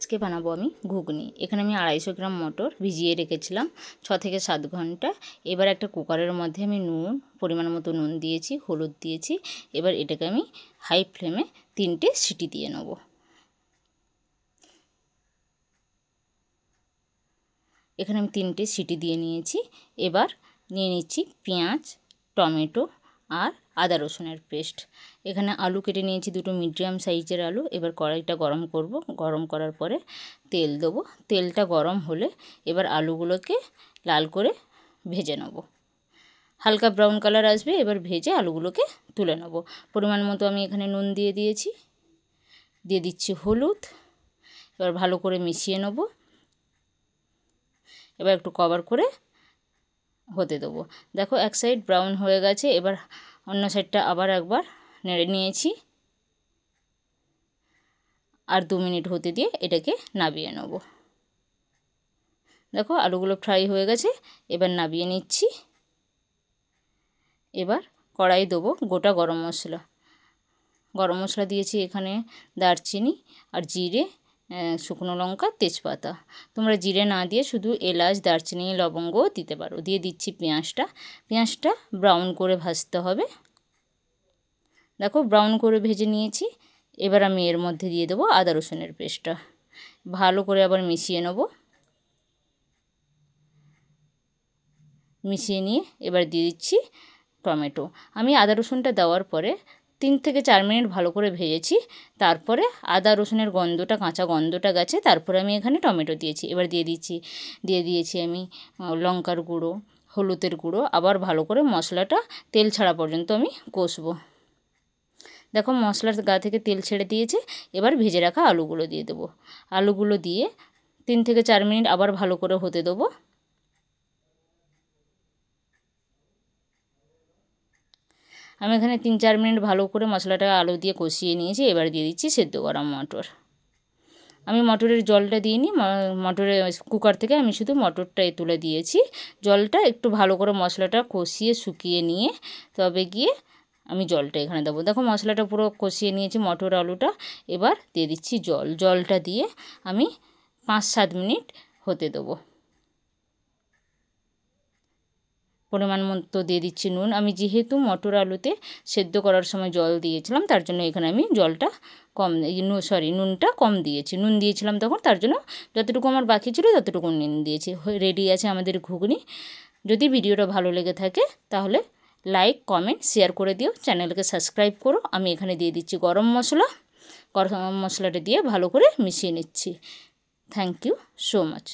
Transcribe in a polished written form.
আজকে বানাবো আমি ঘুগনি। এখানে আমি 250 গ্রাম মটর ভিজিয়ে রেখেছিলাম 6 থেকে 7 ঘন্টা। এবার একটা কুকারের মধ্যে আমি নুন, পরিমাণ মতো নুন দিয়েছি, হলুদ দিয়েছি। এবার এটাকে আমি হাই ফ্লেমে 3টে সিটি দিয়ে নেব। এখানে আমি 3টে সিটি দিয়ে নিয়েছি। এবার নিয়ে নিচ্ছি পেঁয়াজ, টমেটো আর আদা রসুনের পেস্ট। এখানে আলু কেটে নিয়েছি, 2টো মিডিয়াম সাইজের আলু। এবার কড়াইটা গরম করব। গরম করার পরে তেল দেবো। তেলটা গরম হলে এবার আলুগুলোকে লাল করে ভেজে নেব। হালকা ব্রাউন কালার আসবে, এবার ভেজে আলুগুলোকে তুলে নেব। পরিমাণ মতো আমি এখানে নুন দিয়ে দিয়েছি, দিয়ে দিচ্ছি হলুদ। এবার ভালো করে মিশিয়ে নেব। এবার একটু কভার করে হতে দেবো। দেখো এক সাইড ব্রাউন হয়ে গেছে। এবার অন্য সাইডটা আবার একবার নেড়ে নিয়েছি। আর 2 মিনিট হতে দিয়ে এটাকে নামিয়ে নেব। দেখো আলুগুলো ফ্রাই হয়ে গেছে, এবার নামিয়ে নিচ্ছি। এবার কড়াই দেবো গোটা গরম মশলা। গরম মশলা দিয়েছি এখানে দারচিনি আর জিরে, শুকনো লঙ্কা, তেজপাতা। তোমরা জিরে না দিয়ে শুধু এলাচ, দারচিনি, লবঙ্গও দিতে পারো। দিয়ে দিচ্ছি পেঁয়াজটা। পেঁয়াজটা ব্রাউন করে ভাজতে হবে। দেখো ব্রাউন করে ভেজে নিয়েছি। এবার আমি এর মধ্যে দিয়ে দেবো আদা রসুনের পেস্টটা। ভালো করে আবার মিশিয়ে নেব। মিশিয়ে নিয়ে এবার দিয়ে দিচ্ছি টমেটো। আমি আদা রসুনটা দেওয়ার পরে 3 থেকে 4 মিনিট ভালো করে ভেজেছি। তারপরে আদা রসুনের গন্ধটা, কাঁচা গন্ধটা গেছে, তারপরে আমি এখানে টমেটো দিয়েছি। এবার দিয়ে দিয়েছি আমি লঙ্কার গুঁড়ো, হলুদের গুঁড়ো। আবার ভালো করে মশলাটা তেল ছাড়া পর্যন্ত আমি কষবো। দেখো মশলার গা থেকে তেল ছেড়ে দিয়েছে। এবার ভেজে রাখা আলুগুলো দিয়ে দেবো। আলুগুলো দিয়ে 3 থেকে 4 মিনিট আবার ভালো করে হতে দেবো। আমি এখানে 3-4 মিনিট ভালো করে মশলাটা আলু দিয়ে কষিয়ে নিয়েছি। এবার দিয়ে দিচ্ছি সেদ্ধ করা মটর। আমি মটরের জলটা দিইনি, মটরের কুকার থেকে আমি শুধু মটরটাই তুলে দিয়েছি। জলটা একটু ভালো করে মশলাটা কষিয়ে শুকিয়ে নিয়ে তবে গিয়ে আমি জলটা এখানে দেবো। দেখো মশলাটা পুরো কষিয়ে নিয়েছি মটর আলুটা। এবার দিয়ে দিচ্ছি জল। জলটা দিয়ে আমি 5-7 মিনিট হতে দেবো। পরিমাণ মতো দিয়ে দিচ্ছি নুন। আমি যেহেতু মটর আলুতে সেদ্ধ করার সময় জল দিয়েছিলাম, তার জন্য এখানে আমি জলটা কম, নুনটা কম দিয়েছি। নুন দিয়েছিলাম তখন, তার জন্য যতটুকু আমার বাকি ছিল ততটুকু নুন দিয়েছি। রেডি আছে আমাদের ঘুগনি। যদি ভিডিওটা ভালো লেগে থাকে তাহলে লাইক, কমেন্ট, শেয়ার করে দিও। চ্যানেলকে সাবস্ক্রাইব করো। আমি এখানে দিয়ে দিচ্ছি গরম মশলা। গরম মশলাটা দিয়ে ভালো করে মিশিয়ে নিচ্ছি। Thank you so much.